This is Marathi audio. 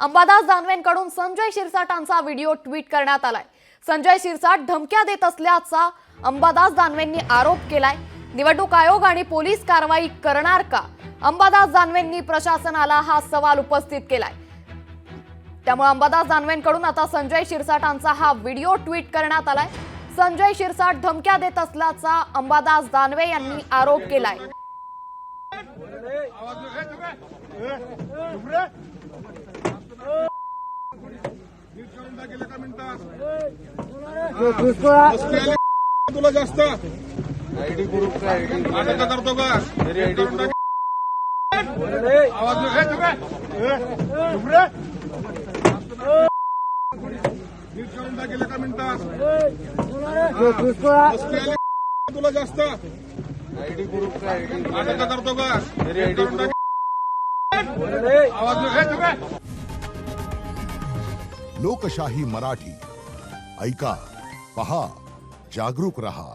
अंबादास दानवेंकडून संजय शिरसाटांचा व्हिडिओ ट्विट करण्यात आलाय। संजय शिरसाट धमक्या देत असल्याचा अंबादास दानवेंनी आरोप केलाय। निवडणूक आयोग आणि पोलीस कारवाई करणार का? अंबादास दानवेंनी प्रशासनाला हा सवाल उपस्थित केलाय। त्यामुळे अंबादास दानवेंकडून आता संजय शिरसाटांचा हा व्हिडिओ ट्विट करण्यात आलाय। संजय शिरसाट धमक्या देत असल्याचा अंबादास दानवे यांनी आरोप केलाय। तुला जास्त आयडी ग्रुप करतो का? आवाज गेलं का मिनिटात तुला जास्त आयडी ग्रुप करतो का? आवाज लोकशाही मराठी ऐका, पहा, जागरूक रहा।